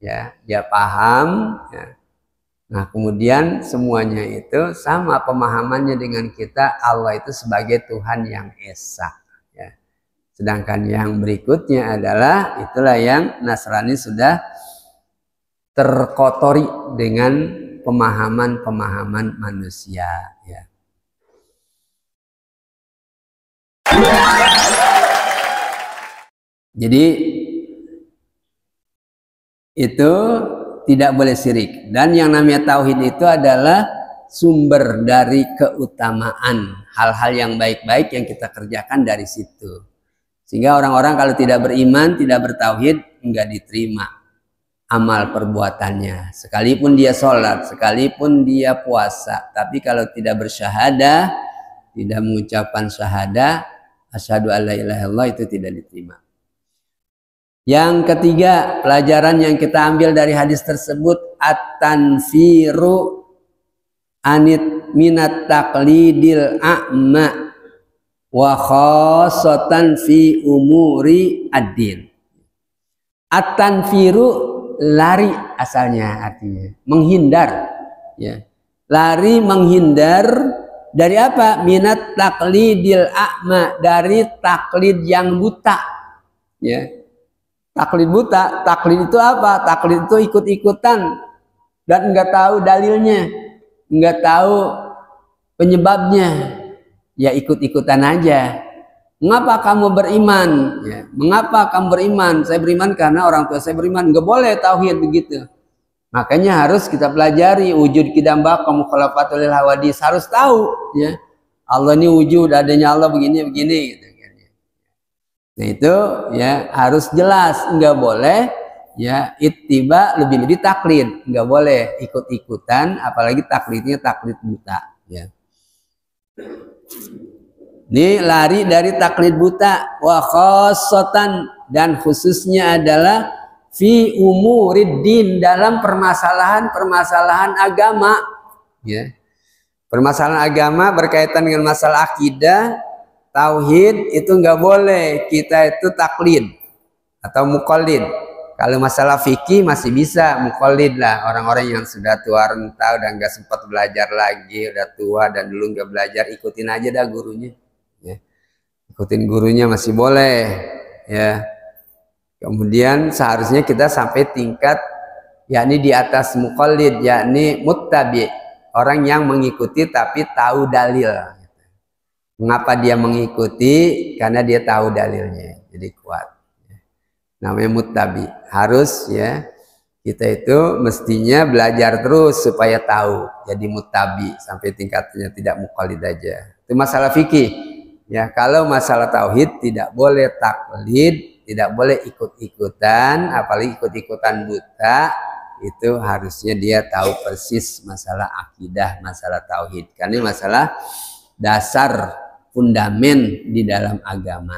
ya, dia paham, ya. Nah, kemudian semuanya itu sama pemahamannya dengan kita, Allah itu sebagai Tuhan yang esa, ya. Sedangkan yang berikutnya adalah itulah yang Nasrani sudah terkotori dengan pemahaman-pemahaman manusia, ya. Jadi itu tidak boleh syirik, dan yang namanya tauhid itu adalah sumber dari keutamaan hal-hal yang baik-baik yang kita kerjakan dari situ. Sehingga orang-orang kalau tidak beriman, tidak bertauhid, enggak diterima amal perbuatannya. Sekalipun dia sholat, sekalipun dia puasa, tapi kalau tidak bersyahadah, tidak mengucapkan syahadah, asyhadu alla ilaha illallah, itu tidak diterima. Yang ketiga, pelajaran yang kita ambil dari hadis tersebut, at-tanfiru anit minat taqlidil a'ma wa khassatan fi umuri ad-din. At-tanfiru lari asalnya, artinya menghindar, ya. Lari menghindar dari apa? Minat taqlidil a'ma, dari taklid yang buta, ya. Taklid buta, taklid itu apa? Taklid itu ikut-ikutan dan enggak tahu dalilnya, enggak tahu penyebabnya, ya ikut-ikutan aja. Mengapa kamu beriman? Ya, mengapa kamu beriman? Saya beriman karena orang tua saya beriman. Enggak boleh tauhid begitu. Makanya harus kita pelajari wujud qidam baqa mukhalafatul lil hawadis, harus tahu, ya. Allah ini wujud, adanya Allah begini-begini gitu. Nah itu ya harus jelas, enggak boleh ya ittiba, lebih-lebih taklid, enggak boleh ikut-ikutan, apalagi taklidnya taklid buta, ya. Ini lari dari taklid buta, wa khassatan, dan khususnya adalah fi umuriddin, dalam permasalahan agama, ya. Permasalahan agama berkaitan dengan masalah akidah, tauhid, itu nggak boleh kita itu taklid atau muqallid. Kalau masalah fikih masih bisa muqallid lah, orang-orang yang sudah tua renta, udah nggak sempat belajar lagi, udah tua dan dulu nggak belajar, ikutin aja dah gurunya, ya. Ikutin gurunya masih boleh, ya. Kemudian seharusnya kita sampai tingkat yakni di atas muqallid, yakni muttabi, orang yang mengikuti tapi tahu dalil. Mengapa dia mengikuti? Karena dia tahu dalilnya, jadi kuat. Namanya muttabi. Harus, ya, kita itu mestinya belajar terus supaya tahu, jadi muttabi sampai tingkatnya tidak muqallid aja. Itu masalah fikih, ya. Kalau masalah tauhid tidak boleh taklid, tidak boleh ikut-ikutan, apalagi ikut-ikutan buta. Itu harusnya dia tahu persis masalah akidah, masalah tauhid, karena masalah dasar, fundamen di dalam agama.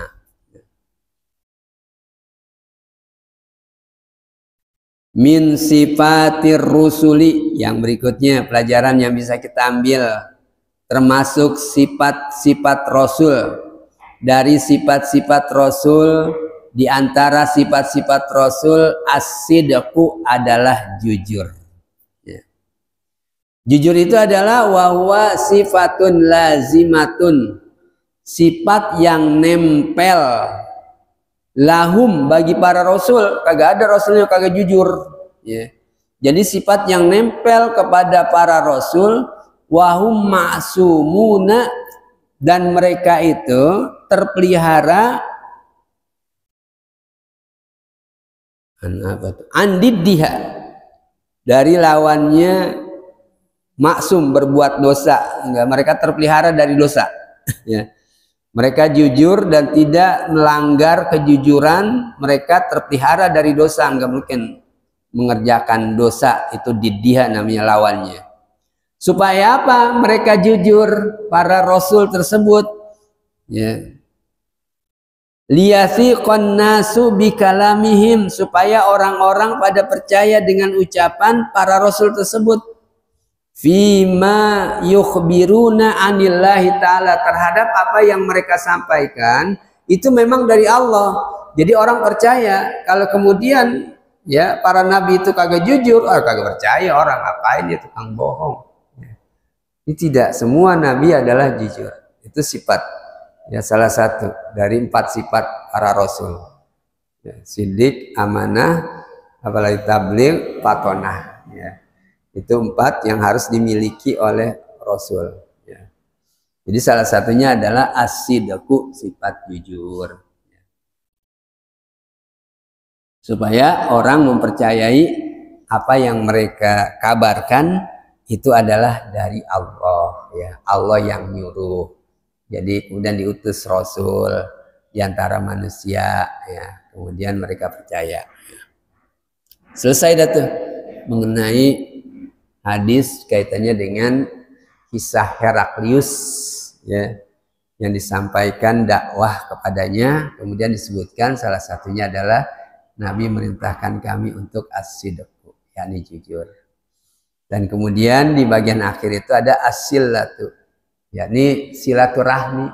Min sifatir rusuli, yang berikutnya pelajaran yang bisa kita ambil, termasuk sifat-sifat Rasul. Dari sifat-sifat Rasul, di antara sifat-sifat Rasul, as-sidqu adalah jujur. Jujur itu adalah wahwa sifatun lazimatun, sifat yang nempel, lahum, bagi para rasul. Kagak ada rasulnya kagak jujur, ya. Jadi sifat yang nempel kepada para rasul, wahum ma'sumuna, dan mereka itu terpelihara andiddiha, dari lawannya maksum, berbuat dosa. Enggak, mereka terpelihara dari dosa, ya. Mereka jujur dan tidak melanggar kejujuran, mereka terpelihara dari dosa, enggak mungkin mengerjakan dosa. Itu diddiha namanya, lawannya. Supaya apa? Mereka jujur, para rasul tersebut, ya. Liyathiqan nasu bikalamihim, supaya orang-orang pada percaya dengan ucapan para rasul tersebut. Fima yukhbiruna anillahi ta'ala, terhadap apa yang mereka sampaikan itu memang dari Allah. Jadi orang percaya. Kalau kemudian ya para nabi itu kagak jujur, kagak percaya orang, ngapain dia tukang bohong. Ini tidak semua nabi adalah jujur. Itu sifat, ya salah satu dari 4 sifat para rasul. Ya, sidik, amanah, apalagi tabligh, fatonah. Ya. Itu 4 yang harus dimiliki oleh rasul. Ya. Jadi salah satunya adalah as-sidqu, sifat jujur. Ya. Supaya orang mempercayai apa yang mereka kabarkan itu adalah dari Allah, ya Allah yang nyuruh. Jadi kemudian diutus Rasul di antara manusia, ya kemudian mereka percaya. Selesai dah tuh mengenai hadis kaitannya dengan kisah Heraklius, ya yang disampaikan dakwah kepadanya. Kemudian disebutkan salah satunya adalah Nabi merintahkan kami untuk as-sidqu, yakni jujur. Dan kemudian di bagian akhir itu ada as-silatu, yakni silaturahmi,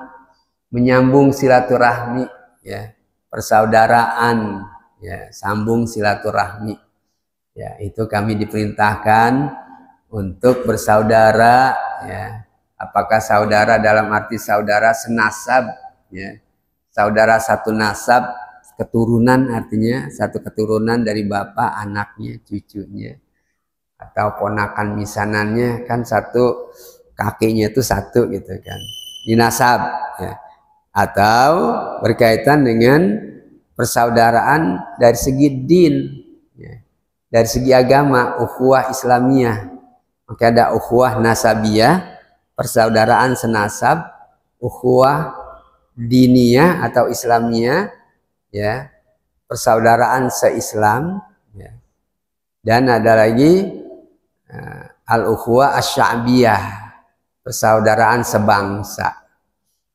menyambung silaturahmi, ya persaudaraan, ya sambung silaturahmi. Ya itu kami diperintahkan untuk bersaudara, ya apakah saudara dalam arti saudara senasab, ya saudara satu nasab, keturunan artinya satu keturunan dari bapak, anaknya, cucunya, atau ponakan misanannya kan satu kakinya itu satu gitu kan, dinasab, ya. Atau berkaitan dengan persaudaraan dari segi din, ya. Dari segi agama, ukhuwah Islamiyah, maka ada ukhuwah nasabiyah, persaudaraan senasab, ukhuwah diniyah atau Islamiyah, ya persaudaraan seislam, ya. Dan ada lagi al-ukhuwah asy-sya'biyah, persaudaraan sebangsa.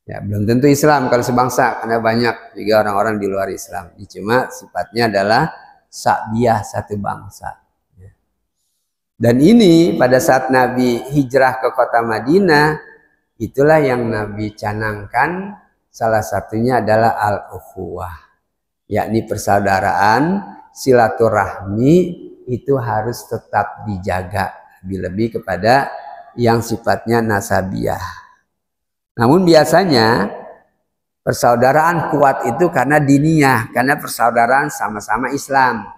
Ya, belum tentu Islam kalau sebangsa, karena banyak juga orang-orang di luar Islam. Ini cuma sifatnya adalah sya'biyah, satu bangsa. Ya. Dan ini pada saat Nabi hijrah ke kota Madinah, itulah yang Nabi canangkan, salah satunya adalah al-ukhuwah, yakni persaudaraan, silaturahmi itu harus tetap dijaga, lebih-lebih kepada yang sifatnya nasabiyah. Namun biasanya persaudaraan kuat itu karena diniyah, karena persaudaraan sama-sama Islam.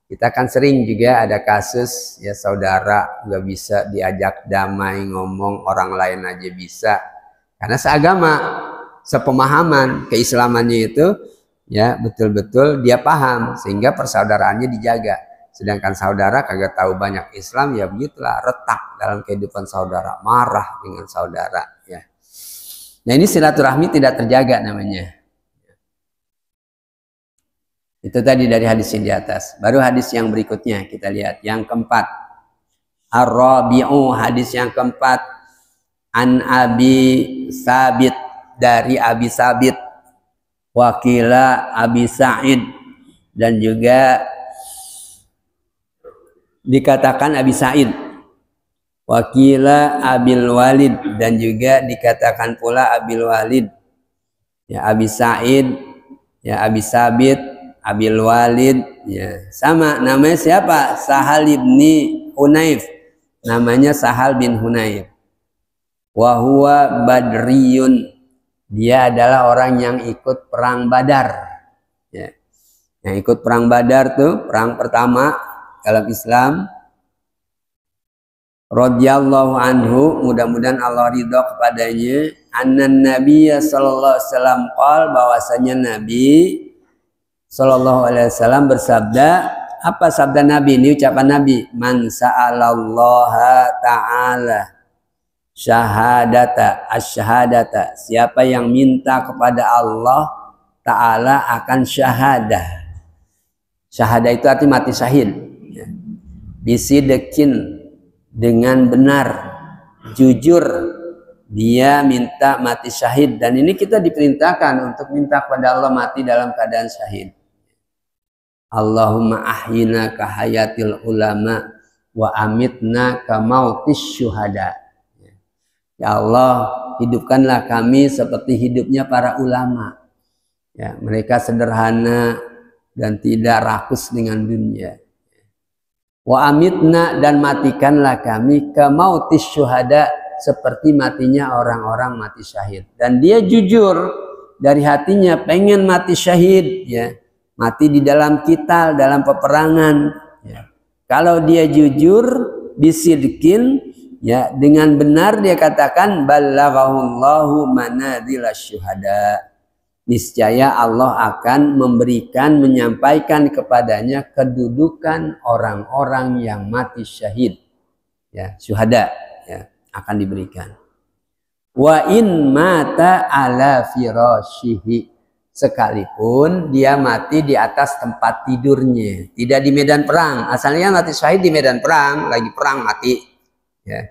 Kita kan sering juga ada kasus ya saudara nggak bisa diajak damai ngomong, orang lain aja bisa, karena seagama, sepemahaman, keislamannya itu ya betul-betul dia paham, sehingga persaudaraannya dijaga. Sedangkan saudara kagak tahu banyak Islam, ya begitulah, retak dalam kehidupan saudara, marah dengan saudara, ya. Nah ini silaturahmi tidak terjaga namanya. Itu tadi dari hadis yang di atas. Baru hadis yang berikutnya kita lihat, yang keempat. Ar-rabi'u, hadis yang keempat. An Abi Sabit, dari Abi Sabit, wakila Abi Sa'id, dan juga dikatakan Abi Sa'id, wakila Abil Walid, dan juga dikatakan pula Abil Walid. Ya Abi Sa'id, ya Abi Sabit, Abil Walid, ya sama namanya siapa? Sahal ibni Hunayf, namanya Sahal bin Hunayf. Wa huwa badriyun, dia adalah orang yang ikut perang Badar, ya. Yang ikut perang Badar tuh perang pertama dalam Islam. Radhiyallahu anhu, mudah-mudahan Allah ridho kepadanya. Annan Nabiyya sallallahu alaihi wasallam qol, bahwasanya Nabi sallallahu alaihi wasallam bersabda. Apa sabda Nabi ini? Ucapan Nabi, man sa'alallaha ta'ala syahadata asyhadata, siapa yang minta kepada Allah Ta'ala akan syahadah. Syahadah itu arti mati syahid, ya. Bisidekin, dengan benar, jujur, dia minta mati syahid. Dan ini kita diperintahkan untuk minta kepada Allah mati dalam keadaan syahid. Allahumma ahyina kahayatil ulama wa amitna kamautis syuhada. Ya Allah, hidupkanlah kami seperti hidupnya para ulama. Ya, mereka sederhana dan tidak rakus dengan dunia. Wa amitna, dan matikanlah kami kamautis syuhada, seperti matinya orang-orang mati syahid. Dan dia jujur dari hatinya pengen mati syahid, ya, mati di dalam qital, dalam peperangan, ya. Kalau dia jujur bisidqin, ya, dengan benar dia katakan ballaghahullahu manazilasy syuhada, niscaya Allah akan memberikan, menyampaikan kepadanya kedudukan orang-orang yang mati syahid, ya, syuhada, ya, akan diberikan. Wa in mata ala firashihi, sekalipun dia mati di atas tempat tidurnya, tidak di medan perang. Asalnya mati syahid di medan perang, lagi perang mati, ya,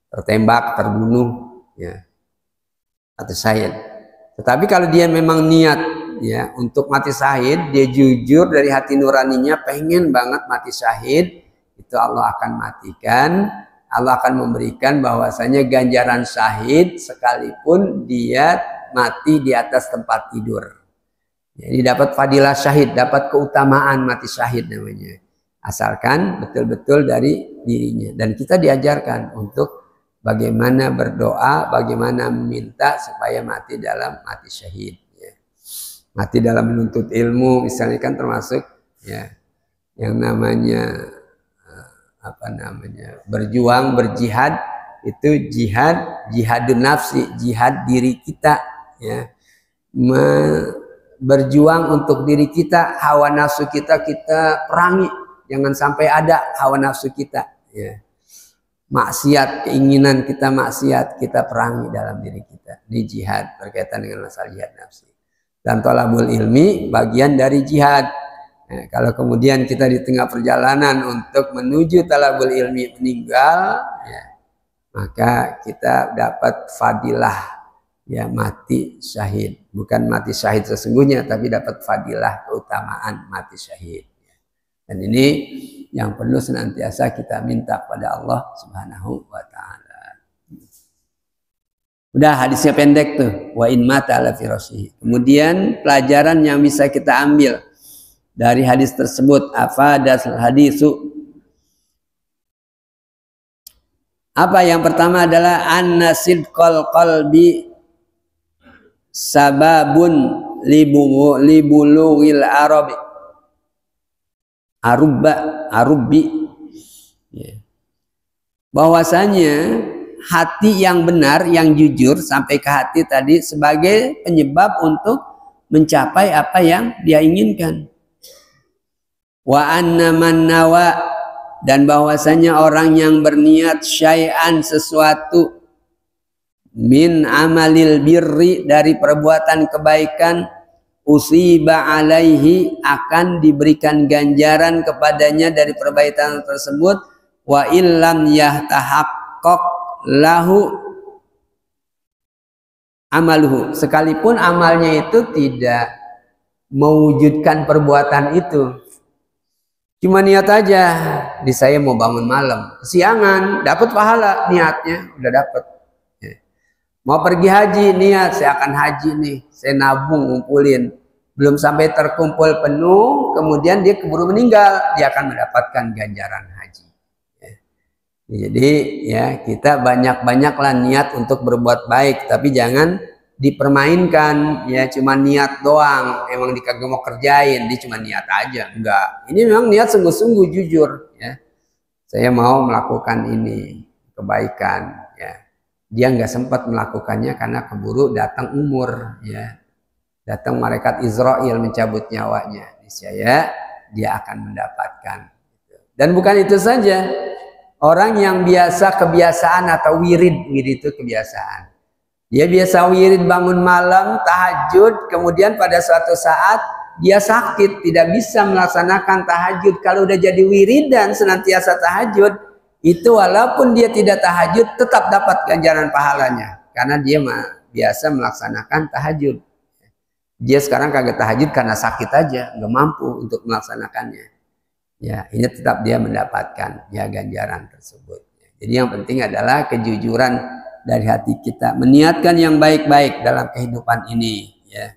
tertembak, terbunuh, ya, mati syahid. Tetapi kalau dia memang niat, ya, untuk mati syahid, dia jujur dari hati nuraninya pengen banget mati syahid, itu Allah akan matikan. Allah akan memberikan bahwasanya ganjaran syahid sekalipun dia mati di atas tempat tidur. Jadi dapat fadilah syahid, dapat keutamaan mati syahid namanya. Asalkan betul-betul dari dirinya. Dan kita diajarkan untuk bagaimana berdoa, bagaimana meminta supaya mati dalam mati syahid, ya. Mati dalam menuntut ilmu misalnya kan termasuk, ya, yang namanya berjuang, berjihad, itu jihadun nafsi, jihad diri kita, ya. Berjuang untuk diri kita, hawa nafsu kita perangi, jangan sampai ada hawa nafsu kita, ya. Maksiat, keinginan kita maksiat, kita perangi dalam diri kita. Ini jihad, berkaitan dengan masalah jihad nafsi. Dan thalabul ilmi bagian dari jihad. Nah, kalau kemudian kita di tengah perjalanan untuk menuju thalabul ilmi meninggal, ya, maka kita dapat fadilah, ya, mati syahid. Bukan mati syahid sesungguhnya, tapi dapat fadilah, keutamaan mati syahid. Dan ini yang perlu senantiasa kita minta pada Allah Subhanahu wa ta'ala. Udah, hadisnya pendek tuh. Wa in mata ala firashihi. Kemudian pelajaran yang bisa kita ambil dari hadis tersebut, afadas hadisu. Apa yang pertama adalah anna sidqal qalbi sababun libulughil arabi. Arubbi, ya. Bahwasanya hati yang benar, yang jujur sampai ke hati tadi sebagai penyebab untuk mencapai apa yang dia inginkan. Wa anna man nawa, dan bahwasanya orang yang berniat syai'an, sesuatu, min amalil birri, dari perbuatan kebaikan, usiba alaihi, akan diberikan ganjaran kepadanya dari perbaikan tersebut. Wa illam yahtahaqqaq lahu amaluhu, sekalipun amalnya itu tidak mewujudkan perbuatan itu, cuma niat aja, di saya mau bangun malam, kesiangan, dapat pahala, niatnya udah dapat. Mau pergi haji, niat saya akan haji nih, saya nabung, ngumpulin, belum sampai terkumpul penuh, kemudian dia keburu meninggal, dia akan mendapatkan ganjaran haji. Ya. Jadi ya, kita banyak-banyaklah niat untuk berbuat baik, tapi jangan dipermainkan, ya, cuma niat doang, emang dikagak mau kerjain, dia cuma niat aja, enggak. Ini memang niat sungguh-sungguh, jujur, ya. Saya mau melakukan ini kebaikan, ya. Dia nggak sempat melakukannya karena keburu datang umur, ya, datang malaikat Israel mencabut nyawanya. Niscaya dia akan mendapatkan. Dan bukan itu saja, orang yang biasa kebiasaan atau wirid itu kebiasaan, dia biasa wirid bangun malam, tahajud, kemudian pada suatu saat dia sakit, tidak bisa melaksanakan tahajud. Kalau udah jadi wiridan senantiasa tahajud, itu walaupun dia tidak tahajud tetap dapat ganjaran pahalanya, karena dia biasa melaksanakan tahajud. Dia sekarang kagak tahajud karena sakit aja, nggak mampu untuk melaksanakannya. Ya, ini tetap dia mendapatkan, ya, ganjaran tersebut. Jadi yang penting adalah kejujuran dari hati kita, meniatkan yang baik-baik dalam kehidupan ini, ya.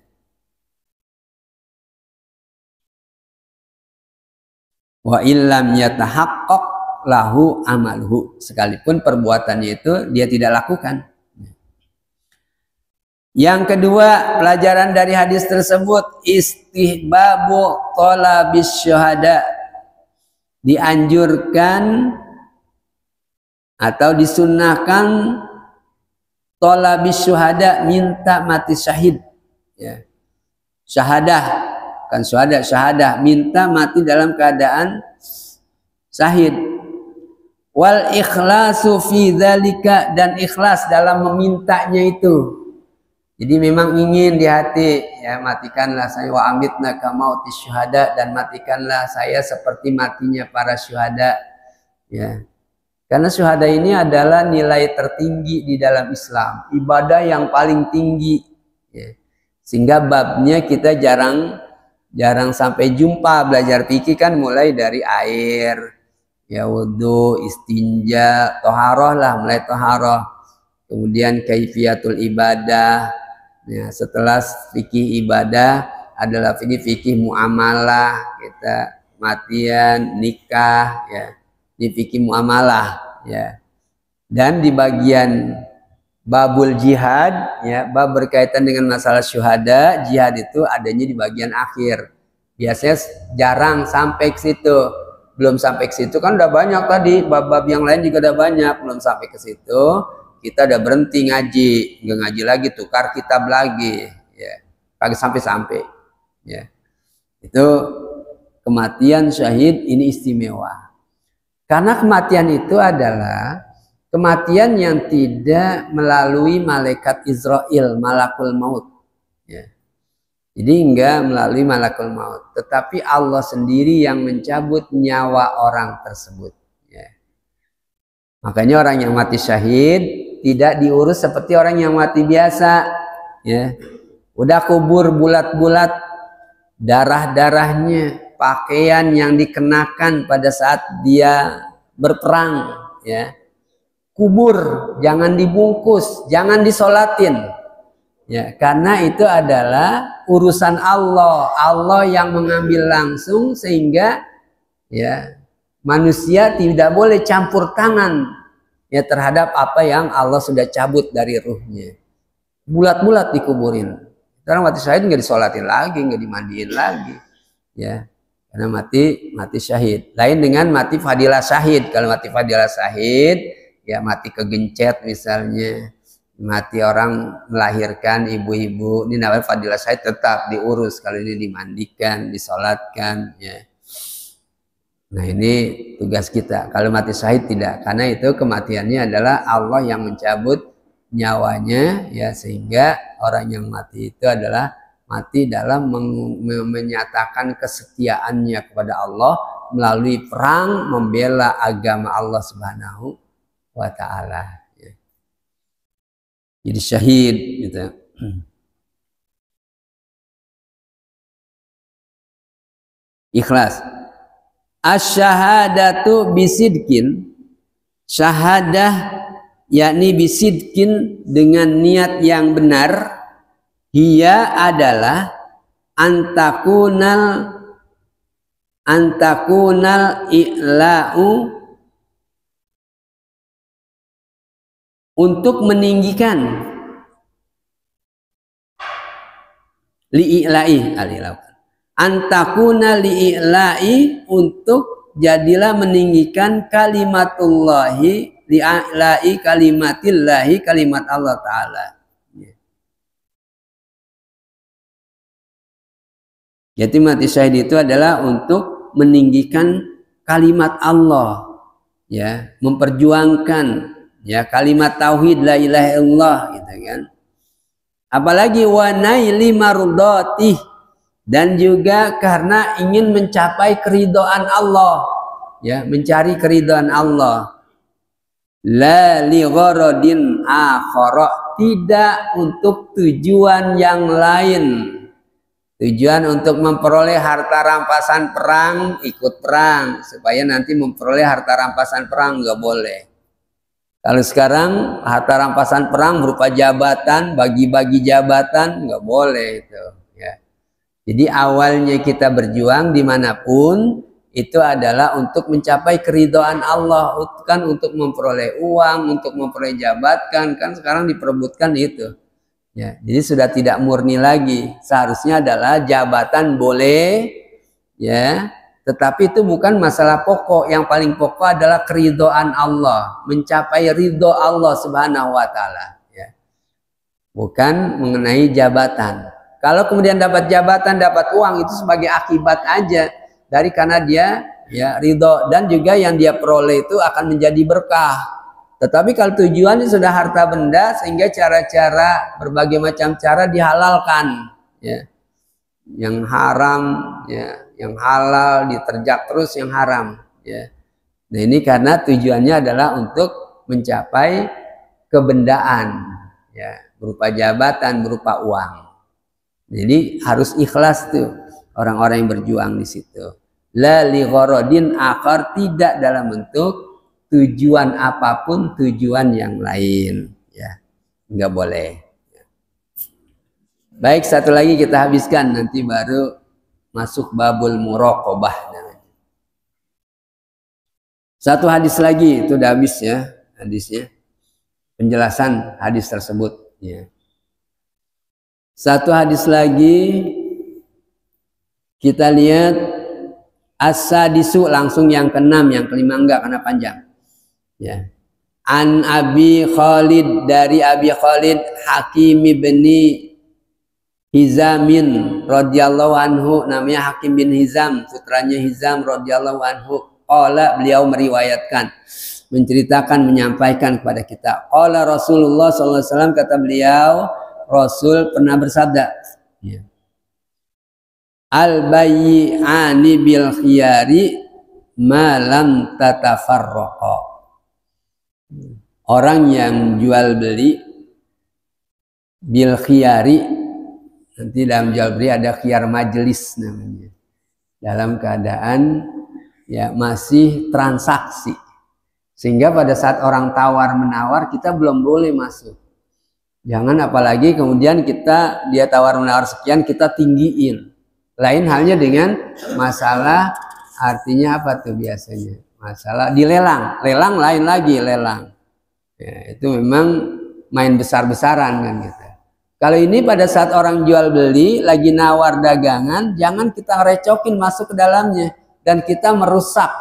Wa illam yatahaqqaq lahu amaluhu, sekalipun perbuatannya itu dia tidak lakukan. Yang kedua, pelajaran dari hadis tersebut, istihbabu talabis syuhada, dianjurkan atau disunnahkan talabis syuhada, minta mati syahid, ya. Syahadah, kan syuhada, syahadah, minta mati dalam keadaan syahid. Wal ikhlasu fi dzalika, dan ikhlas dalam memintanya itu. Jadi memang ingin di hati, ya, matikanlah saya wa amitna ka mautis syuhada, dan matikanlah saya seperti matinya para syuhada, ya. Karena syuhada ini adalah nilai tertinggi di dalam Islam, ibadah yang paling tinggi, ya. Sehingga babnya kita jarang sampai jumpa. Belajar fikih kan mulai dari air, ya, wudu, istinja, toharoh lah, mulai toharoh, kemudian kaifiatul ibadah. Ya, setelah fikih ibadah adalah fikih muamalah, kita matian, nikah, ya, di fikih muamalah, ya. Dan di bagian babul jihad, ya, bab berkaitan dengan masalah syuhada, jihad itu adanya di bagian akhir. Biasanya jarang sampai ke situ. Belum sampai ke situ kan udah banyak tadi, bab-bab yang lain juga udah banyak, belum sampai ke situ. Kita udah berhenti ngaji, nggak ngaji lagi, tukar kitab lagi, ya, kagak sampai-sampai, ya. Itu kematian syahid ini istimewa, karena kematian itu adalah kematian yang tidak melalui malaikat Israel, malakul maut, ya. Jadi enggak melalui malakul maut, tetapi Allah sendiri yang mencabut nyawa orang tersebut, ya. Makanya orang yang mati syahid tidak diurus seperti orang yang mati biasa, ya. Udah kubur bulat-bulat, darah-darahnya, pakaian yang dikenakan pada saat dia berperang, ya. Kubur, jangan dibungkus, jangan disolatin, ya, karena itu adalah urusan Allah. Allah yang mengambil langsung, sehingga, ya, manusia tidak boleh campur tangan, ya, terhadap apa yang Allah sudah cabut dari ruhnya. Bulat-bulat dikuburin. Sekarang mati syahid nggak disolatin lagi, nggak dimandiin lagi, ya, karena mati syahid. Lain dengan mati fadilah syahid. Kalau mati fadilah syahid, ya, mati kegencet misalnya, mati orang melahirkan, ibu-ibu, ini namanya fadilah syahid, tetap diurus. Kalau ini dimandikan, disolatkan, ya. Nah, ini tugas kita. Kalau mati syahid tidak, karena itu kematiannya adalah Allah yang mencabut nyawanya, ya, sehingga orang yang mati itu adalah mati dalam menyatakan kesetiaannya kepada Allah melalui perang membela agama Allah Subhanahu wa Ta'ala, ya. Jadi syahid, gitu. Ikhlas. Asyhadatu bisidkin, syahadah yakni bisidkin, dengan niat yang benar. Dia adalah antakunal i'la'u, untuk meninggikan, li'i'la'i, antakuna li'i'la'i, untuk jadilah meninggikan kalimatullahi, li'i'la'i kalimatillahi, kalimat Allah Ta'ala. Jadi mati syahid itu adalah untuk meninggikan kalimat Allah, ya, memperjuangkan, ya, kalimat tauhid la ilaha illallah, gitu kan. Apalagi wa naili mardatih, dan juga karena ingin mencapai keridhaan Allah, ya, mencari keridhaan Allah. La li gharadin akhara, tidak untuk tujuan yang lain. Tujuan untuk memperoleh harta rampasan perang, ikut perang supaya nanti memperoleh harta rampasan perang, nggak boleh. Kalau sekarang harta rampasan perang berupa jabatan, bagi-bagi jabatan, nggak boleh itu, ya. Jadi awalnya kita berjuang dimanapun, itu adalah untuk mencapai keridhaan Allah, kan untuk memperoleh uang, untuk memperoleh jabatan, kan sekarang diperebutkan itu. Ya, jadi sudah tidak murni lagi. Seharusnya adalah jabatan boleh, ya, tetapi itu bukan masalah pokok. Yang paling pokok adalah keridhaan Allah, mencapai ridho Allah Subhanahu wa taala, ya. Bukan mengenai jabatan. Kalau kemudian dapat jabatan, dapat uang, itu sebagai akibat aja dari karena dia ya ridho, dan juga yang dia peroleh itu akan menjadi berkah. Tetapi kalau tujuannya sudah harta benda, sehingga cara-cara berbagai macam cara dihalalkan, ya, yang haram, ya, yang halal diterjak terus yang haram, ya. Nah ini karena tujuannya adalah untuk mencapai kebendaan, ya, berupa jabatan, berupa uang. Jadi harus ikhlas tuh orang-orang yang berjuang di situ. La li gharadin akhar, tidak dalam bentuk tujuan apapun, tujuan yang lain, ya, nggak boleh. Baik, satu lagi kita habiskan, nanti baru masuk babul muraqabah. Satu hadis lagi, itu udah habis ya hadisnya, penjelasan hadis tersebut, ya. Satu hadis lagi kita lihat, as-sadisu, langsung yang keenam, yang kelima enggak karena panjang, ya. An Abi Khalid, dari Abi Khalid Hakim bin Hizamin radhiyallahu anhu, namanya Hakim bin Hizam, putranya Hizam radhiyallahu anhu. Qala, beliau meriwayatkan, menceritakan, menyampaikan kepada kita. Qala Rasulullah sallallahu alaihi wasallam, kata beliau, Rasul pernah bersabda, ya, al-bayyi'ani bil khiyari ma lam tatafarraqa. Orang yang jual beli bil khiyari, nanti dalam jual beli ada khiyar majelis namanya, dalam keadaan ya masih transaksi, sehingga pada saat orang tawar menawar kita belum boleh masuk. Jangan apalagi kemudian dia tawar menawar sekian kita tinggiin. Lain halnya dengan masalah, artinya apa tuh biasanya? Masalah dilelang, lelang lain lagi lelang. Ya, itu memang main besar-besaran kan gitu. Kalau ini pada saat orang jual beli lagi nawar dagangan, jangan kita recokin masuk ke dalamnya dan kita merusak,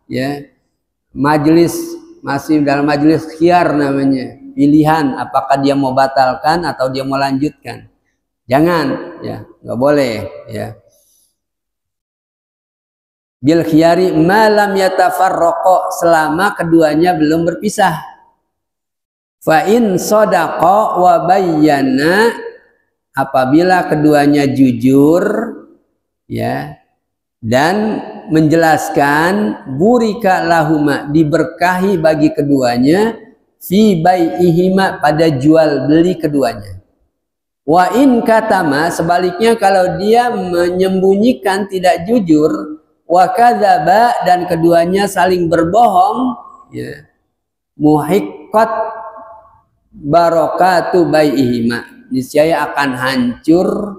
ya, majelis, masih dalam majelis khiyar namanya, pilihan apakah dia mau batalkan atau dia mau lanjutkan. Jangan, ya, nggak boleh, ya. Bil khiyari malam yatafarraqa, selama keduanya belum berpisah. Fa in sadaqa wa bayyana, apabila keduanya jujur, ya, dan menjelaskan, burika lahuma, diberkahi bagi keduanya, fi bai'ihima, pada jual beli keduanya. Wa in katama, sebaliknya kalau dia menyembunyikan, tidak jujur, wa kadzaba, dan keduanya saling berbohong, ya, muhiqqat barakatu bai'ihima, niscaya akan hancur,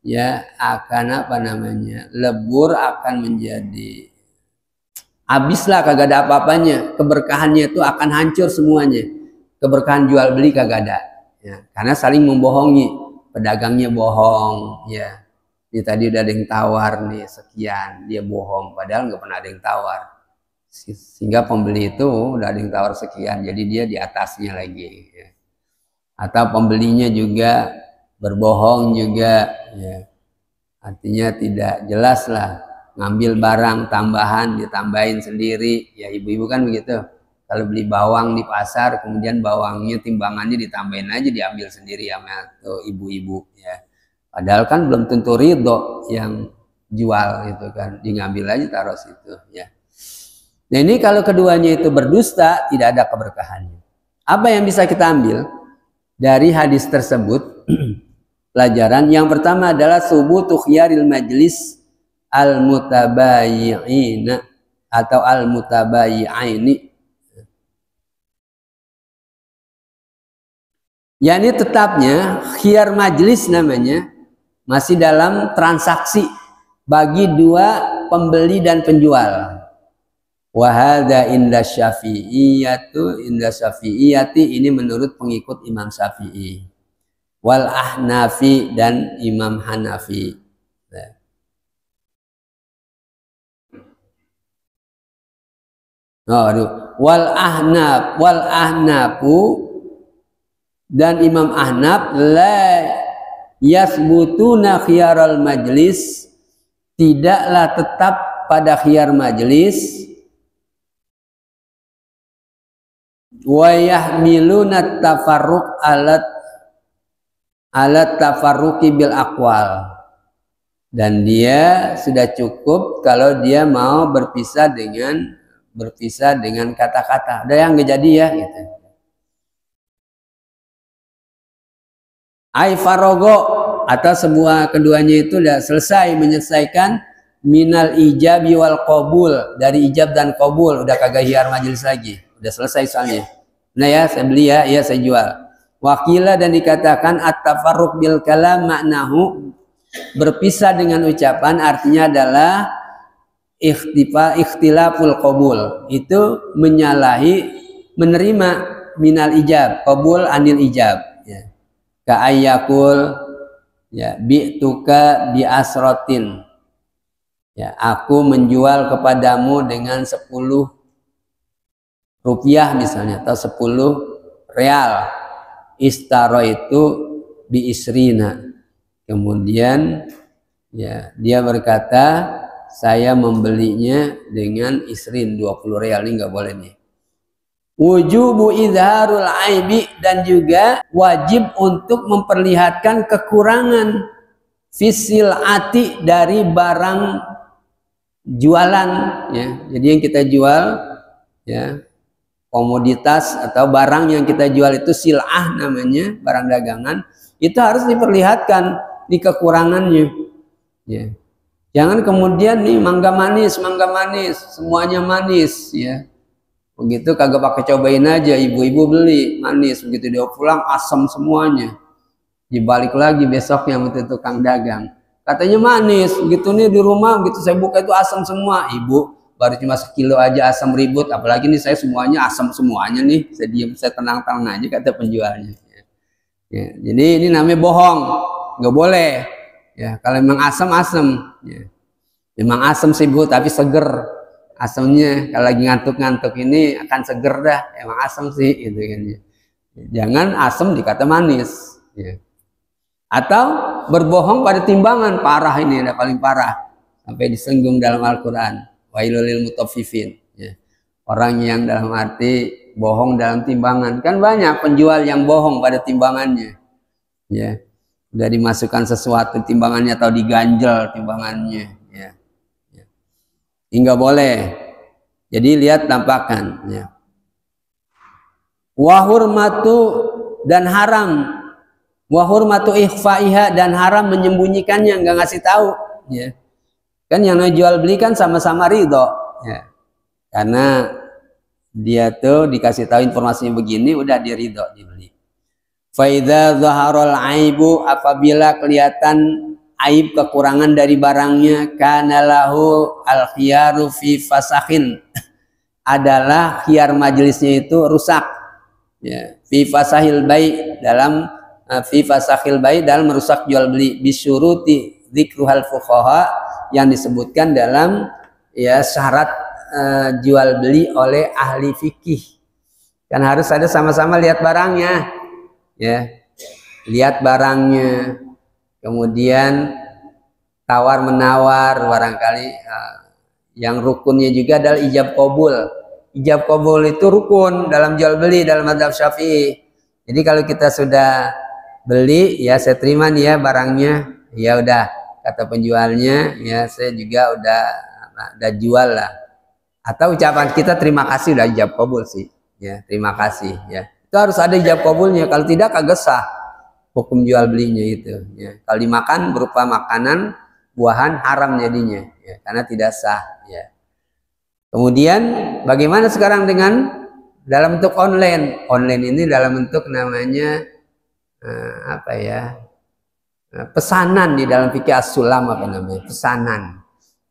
ya, akan apa namanya, lebur, akan menjadi habislah, kagak ada apa-apanya, keberkahannya itu akan hancur semuanya, keberkahan jual beli kagak ada, ya, karena saling membohongi, pedagangnya bohong, ya, ini tadi udah ada yang tawar nih sekian, dia bohong padahal nggak pernah ada yang tawar, sehingga pembeli itu udah ada yang tawar sekian, jadi dia di atasnya lagi, ya. Atau pembelinya juga berbohong juga, ya, artinya tidak jelas lah, ngambil barang tambahan ditambahin sendiri, ya, ibu-ibu kan begitu, kalau beli bawang di pasar kemudian bawangnya timbangannya ditambahin aja, diambil sendiri sama tuh ibu-ibu, ya, padahal kan belum tentu ridho yang jual itu kan, diambil aja taruh situ, ya. Nah ini kalau keduanya itu berdusta, tidak ada keberkahannya. Apa yang bisa kita ambil dari hadis tersebut? Pelajaran yang pertama adalah subutu khiyaril majlis al-mutabayyi'ina atau al-mutabayyi'aini, yakni tetapnya khiyar majlis namanya, masih dalam transaksi bagi dua pembeli dan penjual. Wa hadza inda Syafi'iyati, ini menurut pengikut Imam Syafi'i. Wal Ahnafi dan Imam Hanafi. Wal Ahnafu dan Imam Ahnaf la yasbutuna khiyaral majlis, tidaklah tetap pada khiyar majlis, wa yahmiluna tafarruq alat tafarruqi bil aqwal, dan dia sudah cukup kalau dia mau berpisah dengan kata-kata. Ada yang nggak jadi ya gitu. Ai farogo, atau semua keduanya itu sudah selesai menyelesaikan minal ijabi wal qabul, dari ijab dan qabul, udah kagak hiar majelis lagi, udah selesai soalnya. Nah ya, saya beli ya, saya jual. Wakila, dan dikatakan at-tafarruq bil kalam maknahu, berpisah dengan ucapan artinya adalah ikhtilaful qabul, itu menerima minal ijab, qabul anil ijab ya. Ka ayyakul ya, bi'tuka bi asrotin ya, aku menjual kepadamu dengan 10 rupiah misalnya, atau 10 real. Istaro itu bi isrina, kemudian ya dia berkata saya membelinya dengan isrin 20 real. Ini nggak boleh nih. Wujubu izharul aibi, dan juga wajib untuk memperlihatkan kekurangan fisil ati, dari barang jualan ya. Jadi yang kita jual ya, komoditas atau barang yang kita jual itu sil'ah namanya, barang dagangan, itu harus diperlihatkan di kekurangannya ya. Jangan kemudian nih mangga manis, semuanya manis ya. Begitu kagak pakai cobain aja, ibu-ibu beli manis, begitu dia pulang asam semuanya. Dibalik lagi besoknya sama tukang dagang, katanya manis, begitu nih di rumah, begitu saya buka itu asam semua. Ibu, baru cuma sekilo aja asam ribut, apalagi nih saya semuanya asam semuanya nih. Saya diam, saya tenang-tenang aja, kata penjualnya. Ya, jadi ini namanya bohong, nggak boleh. Ya, kalau memang asam ya. Memang asam sih Bu, tapi seger asamnya. Kalau lagi ngantuk-ngantuk ini akan seger dah, emang asam sih gitu kan ya. Jangan asam dikata manis ya. Atau berbohong pada timbangan, parah ini, ada paling parah, sampai disenggung dalam Al-Quran, wailul lil mutaffifin ya. Orang yang dalam arti bohong dalam timbangan, kan banyak penjual yang bohong pada timbangannya ya. Udah dimasukkan sesuatu timbangannya atau diganjel timbangannya ya. Hingga boleh. Jadi lihat tampakan ya. Wa hurmatu, dan haram, wa hurmatu ikhfaiha, dan haram menyembunyikannya, nggak ngasih tahu ya. Kan yang jual beli kan sama-sama ridho ya. Karena dia tuh dikasih tahu informasinya begini, udah dia ridho dibeli. Faidza zaharul aibu, apabila kelihatan aib, kekurangan dari barangnya, kana lahu al khiyaru fi fasakhin, adalah khiyar majelisnya itu rusak ya. Fi fasahil bai, dalam fi fasakhil bai, dalam merusak jual beli, bisyuruti dzikruhal fuqaha, yang disebutkan dalam ya syarat jual beli oleh ahli fikih. Kan harus ada sama-sama lihat barangnya ya, lihat barangnya, kemudian tawar menawar, barangkali yang rukunnya juga adalah ijab qabul. Ijab qabul itu rukun dalam jual beli dalam mazhab Syafi'i. Jadi kalau kita sudah beli ya, saya terima nih ya barangnya, ya udah, kata penjualnya ya, saya juga udah jual lah. Atau ucapan kita terima kasih, udah ijab qabul sih ya, terima kasih ya. Itu harus ada ijab qabulnya, kalau tidak kagak sah hukum jual belinya itu ya. Kalau dimakan berupa makanan buahan, haram jadinya ya, karena tidak sah ya. Kemudian bagaimana sekarang dengan dalam bentuk online? Online ini dalam bentuk namanya apa ya, pesanan. Di dalam fikih as-sulam apa namanya, pesanan.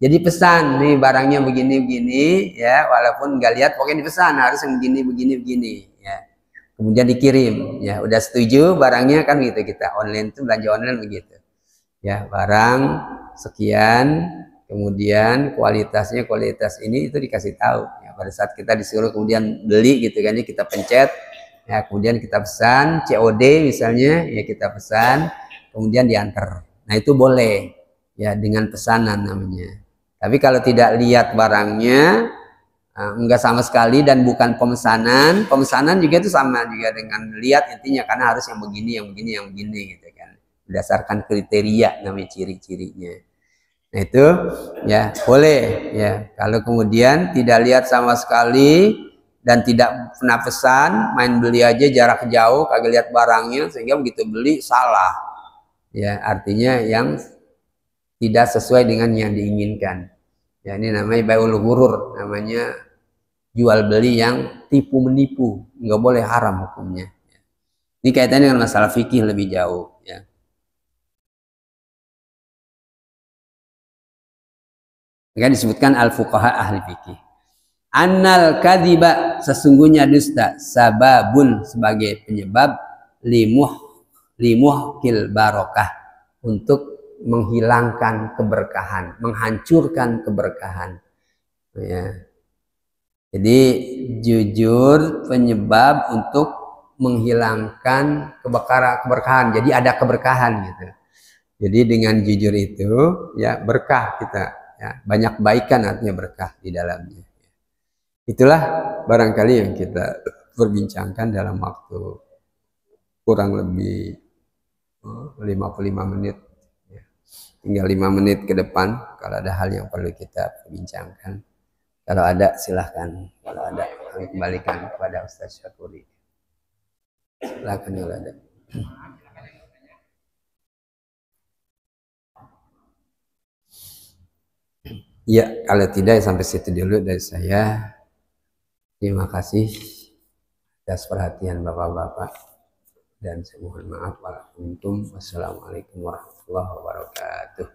Jadi pesan nih barangnya begini-begini ya, walaupun nggak lihat pokoknya dipesan harus yang begini-begini ya. Kemudian dikirim ya, udah setuju barangnya kan gitu, kita online tuh belanja online begitu. Ya, barang sekian, kemudian kualitasnya kualitas ini itu dikasih tahu ya, pada saat kita disuruh kemudian beli gitu kan, kita pencet ya, kemudian kita pesan COD misalnya ya, kita pesan kemudian diantar. Nah itu boleh ya, dengan pesanan namanya. Tapi kalau tidak lihat barangnya, enggak sama sekali dan bukan pemesanan, pemesanan juga itu sama juga dengan lihat intinya, karena harus yang begini, yang begini, yang begini gitu kan, berdasarkan kriteria namanya, ciri-cirinya. Nah itu ya boleh ya. Kalau kemudian tidak lihat sama sekali dan tidak pernah pesan, main beli aja jarak jauh, kagak lihat barangnya, sehingga begitu beli salah ya, artinya yang tidak sesuai dengan yang diinginkan. Ya, ini namanya bai'ul ghurur, namanya jual beli yang tipu menipu, nggak boleh, haram hukumnya. Ini kaitannya dengan masalah fikih lebih jauh. Ya. Kan disebutkan al-fuqaha ahli fikih. Annal kadhiba, sesungguhnya dusta, sababun, sebagai penyebab, limuhkil barokah, untuk menghilangkan keberkahan, menghancurkan keberkahan. Ya. Jadi jujur penyebab untuk menghilangkan keberkahan. Jadi ada keberkahan gitu. Jadi dengan jujur itu ya berkah kita, ya, banyak baikan artinya berkah di dalamnya. Itulah barangkali yang kita perbincangkan dalam waktu kurang lebih 55 menit. Tinggal 5 menit ke depan kalau ada hal yang perlu kita perbincangkan. Kalau ada silahkan, kalau ada kami kembalikan kepada Ustaz Syakuri. Silahkan kalau ada. Ya, kalau tidak sampai situ dulu dari saya. Terima kasih atas perhatian Bapak-bapak, dan saya mohon maaf. Wassalamualaikum warahmatullahi wabarakatuh.